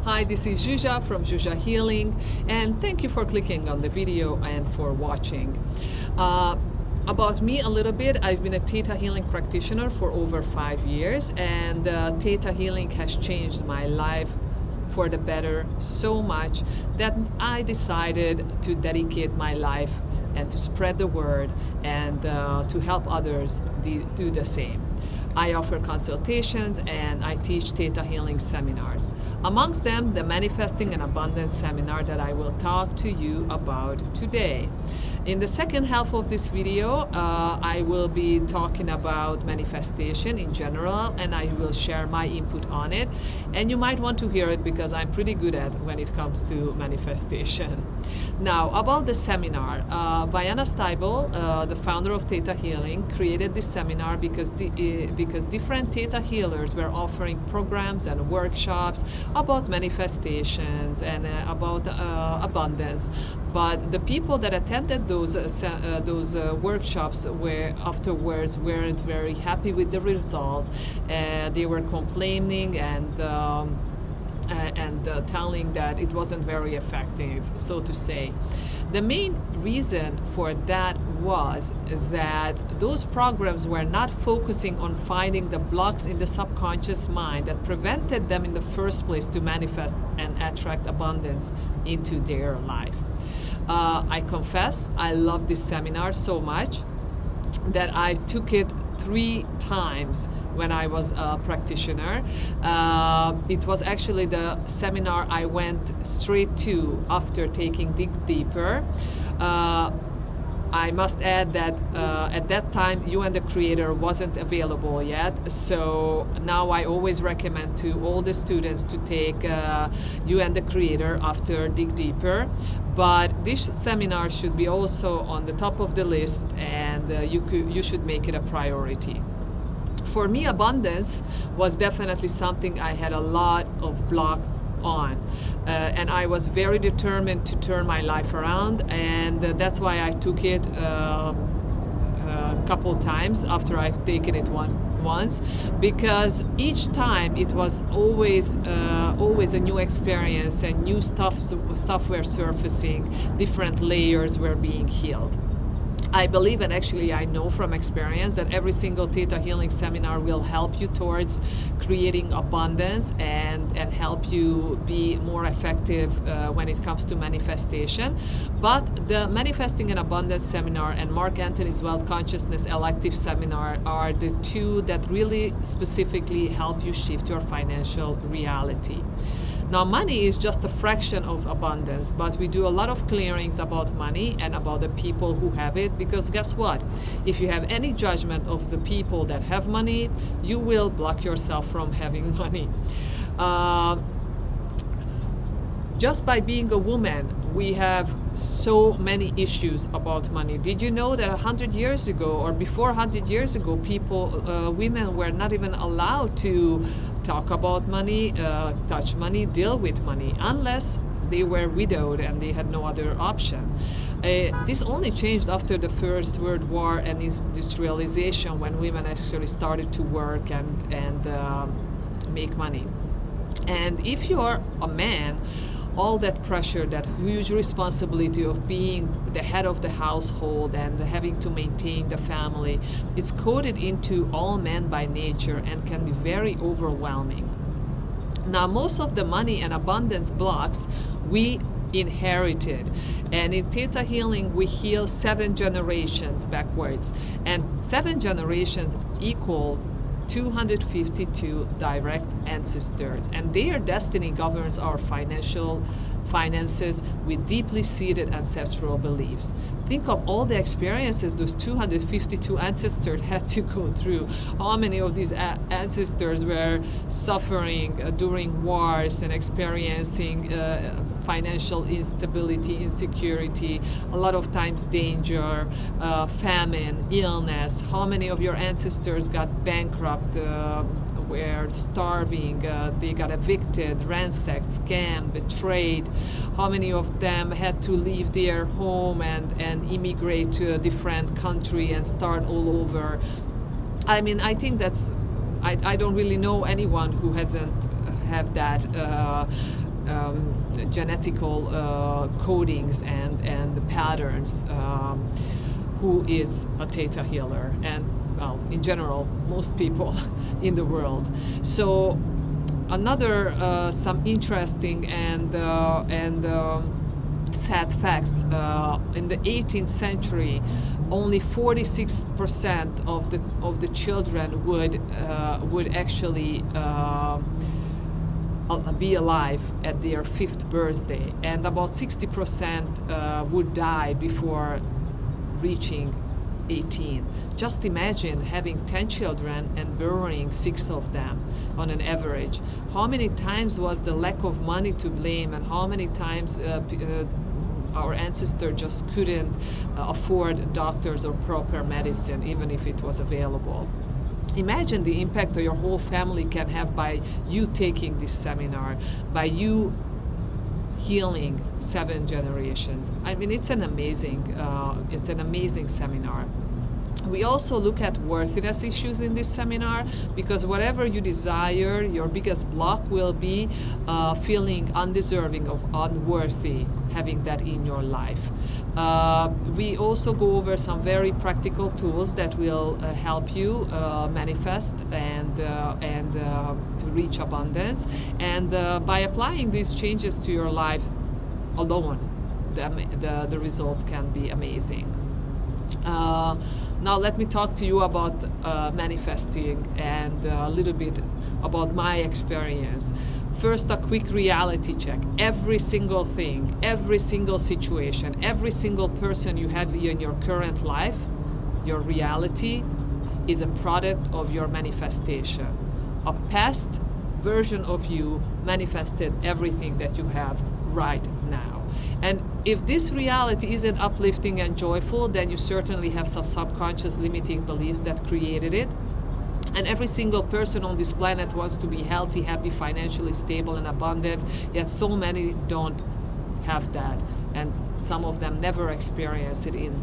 Hi, this is Zsuzsa from ThetaHealing, and thank you for clicking on the video and for watching. About me a little bit, I've been a ThetaHealing practitioner for over 5 years, and ThetaHealing has changed my life for the better so much that I decided to dedicate my life and to spread the word and to help others do the same. I offer consultations and I teach ThetaHealing seminars. Amongst them, the Manifesting an Abundance seminar that I will talk to you about today. In the second half of this video, I will be talking about manifestation in general, and I will share my input on it. And you might want to hear it because I'm pretty good at when it comes to manifestation. Now, about the seminar, Vianna Steibel, the founder of ThetaHealing, created this seminar because different Theta healers were offering programs and workshops about manifestations and about abundance. But the people that attended those workshops afterwards weren't very happy with the results. They were complaining and telling that it wasn't very effective, so to say. The main reason for that was that those programs were not focusing on finding the blocks in the subconscious mind that prevented them in the first place to manifest and attract abundance into their life. I confess, I love this seminar so much that I took it 3 times when I was a practitioner. It was actually the seminar I went straight to after taking Dig Deeper. I must add that at that time, You and the Creator wasn't available yet. So now I always recommend to all the students to take You and the Creator after Dig Deeper. But this seminar should be also on the top of the list, and you should make it a priority. For me, abundance was definitely something I had a lot of blocks on, and I was very determined to turn my life around, and that's why I took it a couple times after I've taken it once, because each time it was always a new experience, and new stuff were surfacing, different layers were being healed. I believe, and actually I know from experience, that every single ThetaHealing seminar will help you towards creating abundance and help you be more effective when it comes to manifestation. But the Manifesting an Abundance seminar and Mark Anthony's Wealth Consciousness Elective seminar are the 2 that really specifically help you shift your financial reality. Now, money is just a fraction of abundance, but we do a lot of clearings about money and about the people who have it, because guess what? If you have any judgment of the people that have money, you will block yourself from having money. Just by being a woman, we have so many issues about money. Did you know that 100 years ago, or before 100 years ago, women were not even allowed to talk about money, touch money, deal with money, unless they were widowed and they had no other option. This only changed after the First World War and industrialization, when women actually started to work and make money. And if you're a man, all that pressure, that huge responsibility of being the head of the household and having to maintain the family, it's coded into all men by nature and can be very overwhelming. Now, most of the money and abundance blocks we inherited, and in ThetaHealing we heal 7 generations backwards, and 7 generations equal 252 direct ancestors, and their destiny governs our finances with deeply seated ancestral beliefs. Think of all the experiences those 252 ancestors had to go through. How many of these ancestors were suffering during wars and experiencing financial instability, insecurity, a lot of times danger, famine, illness. How many of your ancestors got bankrupt, were starving, they got evicted, ransacked, scammed, betrayed? How many of them had to leave their home and immigrate to a different country and start all over? I mean, I think that's, I don't really know anyone who hasn't have that genetical codings and the patterns, who is a Theta healer, and well, in general, most people in the world. So another some interesting and sad facts. In the 18th century, only 46% of the children would actually be alive at their 5th birthday, and about 60% would die before reaching 18. Just imagine having 10 children and burying 6 of them on an average. How many times was the lack of money to blame, and how many times our ancestors just couldn't afford doctors or proper medicine, even if it was available. Imagine the impact your whole family can have by you taking this seminar, by you healing 7 generations. I mean, it's an amazing seminar. We also look at worthiness issues in this seminar, because whatever you desire, your biggest block will be feeling undeserving of unworthy, having that in your life. We also go over some very practical tools that will help you manifest and to reach abundance. And by applying these changes to your life alone, the results can be amazing. Now let me talk to you about manifesting and a little bit about my experience. First, a quick reality check. Every single thing, every single situation, every single person you have in your current life, your reality, is a product of your manifestation. A past version of you manifested everything that you have right now. And if this reality isn't uplifting and joyful, then you certainly have some subconscious limiting beliefs that created it. And every single person on this planet wants to be healthy, happy, financially stable, and abundant, yet so many don't have that. And some of them never experience it in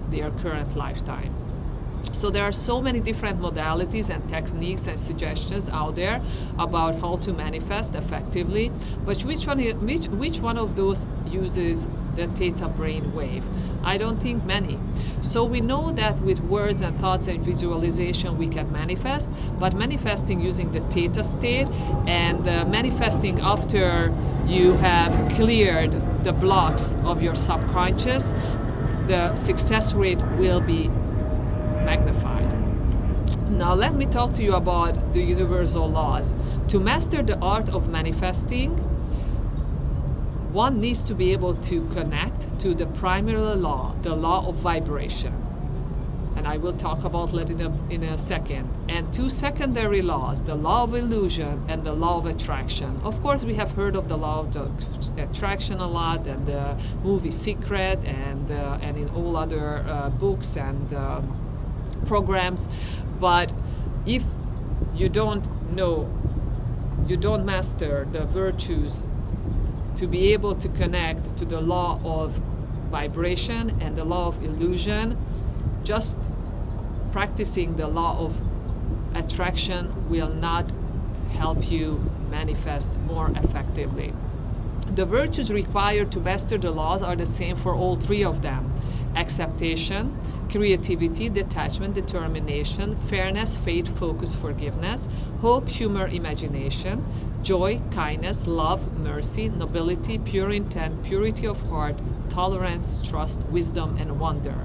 their current lifetime. So there are so many different modalities and techniques and suggestions out there about how to manifest effectively, but which one of those uses the theta brain wave? I don't think many. So we know that with words and thoughts and visualization we can manifest, but manifesting using the theta state and manifesting after you have cleared the blocks of your subconscious, the success rate will be magnified. Now let me talk to you about the universal laws. To master the art of manifesting, one needs to be able to connect to the primary law, the law of vibration. And I will talk about that in a second. And 2 secondary laws, the law of illusion and the law of attraction. Of course, we have heard of the law of attraction a lot, and the movie Secret, and in all other books and programs. But if you don't master the virtues to be able to connect to the law of vibration and the law of illusion, just practicing the law of attraction will not help you manifest more effectively. The virtues required to master the laws are the same for all 3 of them: acceptation, creativity, detachment, determination, fairness, faith, focus, forgiveness, hope, humor, imagination, joy, kindness, love, mercy, nobility, pure intent, purity of heart, tolerance, trust, wisdom, and wonder.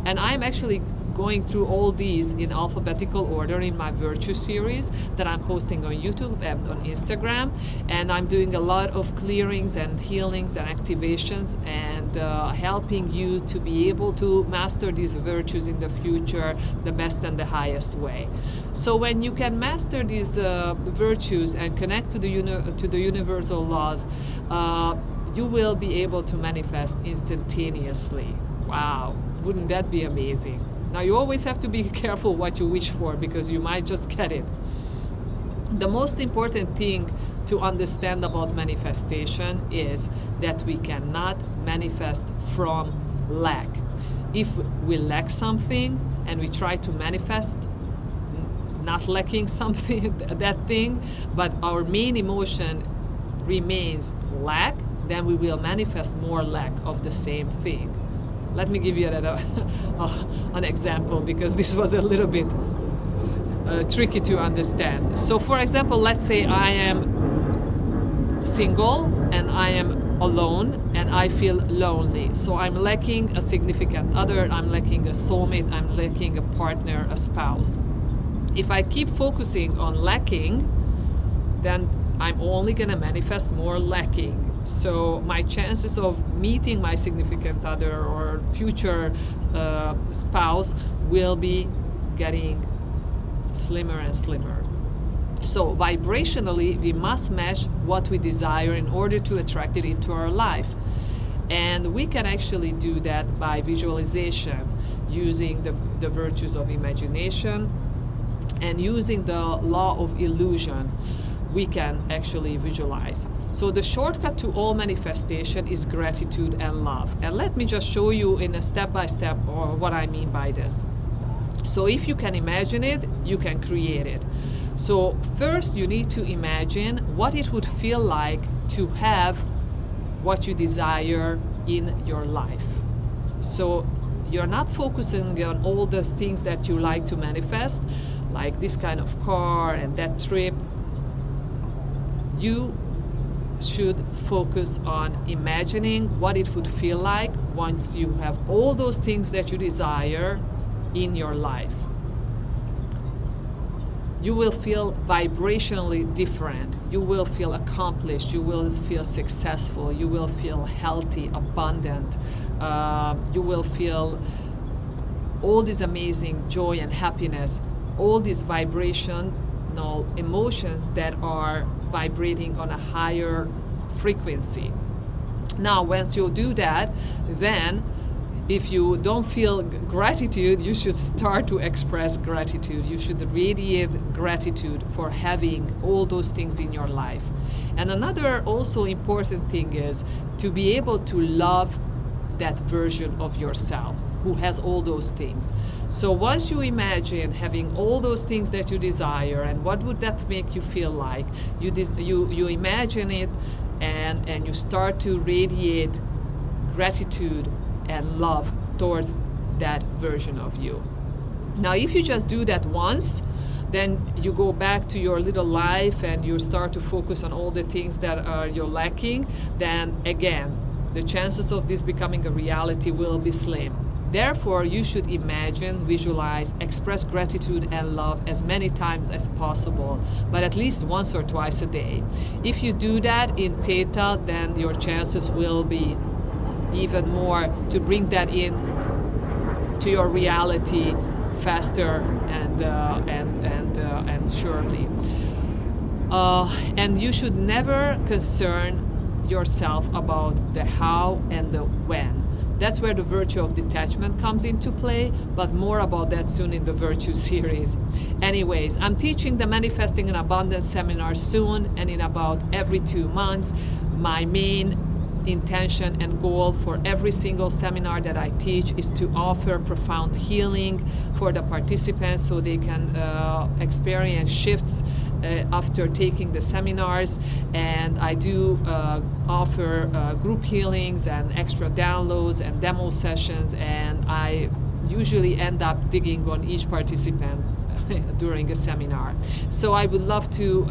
And I'm actually going through all these in alphabetical order in my virtue series that I'm posting on YouTube and on Instagram. And I'm doing a lot of clearings and healings and activations and helping you to be able to master these virtues in the future the best and the highest way. So when you can master these virtues and connect to the universal laws, you will be able to manifest instantaneously. Wow, wouldn't that be amazing? Now, you always have to be careful what you wish for, because you might just get it. The most important thing to understand about manifestation is that we cannot manifest from lack. If we lack something and we try to manifest not lacking something, that thing, but our main emotion remains lack, then we will manifest more lack of the same thing. Let me give you an example, because this was a little bit tricky to understand. So for example, let's say I am single and I am alone and I feel lonely. So I'm lacking a significant other, I'm lacking a soulmate, I'm lacking a partner, a spouse. If I keep focusing on lacking, then I'm only going to manifest more lacking. So my chances of meeting my significant other or future spouse will be getting slimmer and slimmer. So vibrationally, we must match what we desire in order to attract it into our life. And we can actually do that by visualization, using the virtues of imagination and using the law of illusion. We can actually visualize. So the shortcut to all manifestation is gratitude and love. And let me just show you in a step-by-step what I mean by this. So if you can imagine it, you can create it. So first you need to imagine what it would feel like to have what you desire in your life. So you're not focusing on all the things that you like to manifest, like this kind of car and that trip. You should focus on imagining what it would feel like once you have all those things that you desire in your life. You will feel vibrationally different. You will feel accomplished. You will feel successful. You will feel healthy, abundant. You will feel all this amazing joy and happiness, all these vibrational emotions that are vibrating on a higher frequency. Now, once you do that, then if you don't feel gratitude, you should start to express gratitude. You should radiate gratitude for having all those things in your life. And another also important thing is to be able to love that version of yourself who has all those things. So once you imagine having all those things that you desire, and what would that make you feel like, you imagine it, and you start to radiate gratitude and love towards that version of you. Now, if you just do that once, then you go back to your little life and you start to focus on all the things that you're lacking, then again, the chances of this becoming a reality will be slim. Therefore, you should imagine, visualize, express gratitude and love as many times as possible, but at least once or twice a day. If you do that in Theta, then your chances will be even more to bring that in to your reality faster and surely. And you should never concern yourself about the how and the when. That's where the virtue of detachment comes into play, but more about that soon in the Virtue series. Anyways, I'm teaching the Manifesting in Abundance seminar soon, and in about every 2 months. My main intention and goal for every single seminar that I teach is to offer profound healing for the participants so they can experience shifts after taking the seminars. And I do offer group healings and extra downloads and demo sessions, and I usually end up digging on each participant during a seminar. So I would love to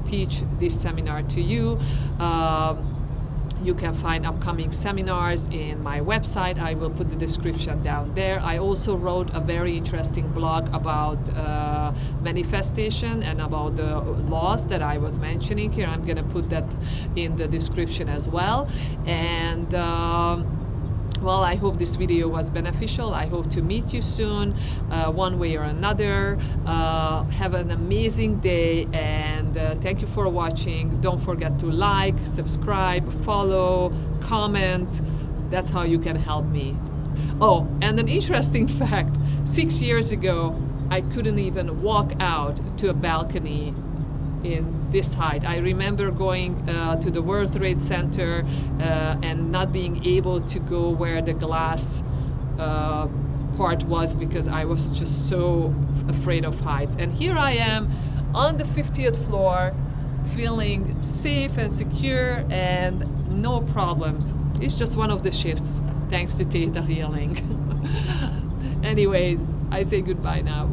teach this seminar to you. You can find upcoming seminars in my website. I will put the description down there. I also wrote a very interesting blog about manifestation and about the laws that I was mentioning here. I'm going to put that in the description as well. And well, I hope this video was beneficial. I hope to meet you soon, one way or another. Have an amazing day, and thank you for watching. Don't forget to like, subscribe, follow, comment. That's how you can help me. Oh, and an interesting fact, 6 years ago, I couldn't even walk out to a balcony in this height. I remember going to the World Trade Center and not being able to go where the glass part was because I was just so afraid of heights. And here I am on the 50th floor, feeling safe and secure and no problems. It's just one of the shifts, thanks to Theta Healing. Anyways, I say goodbye now.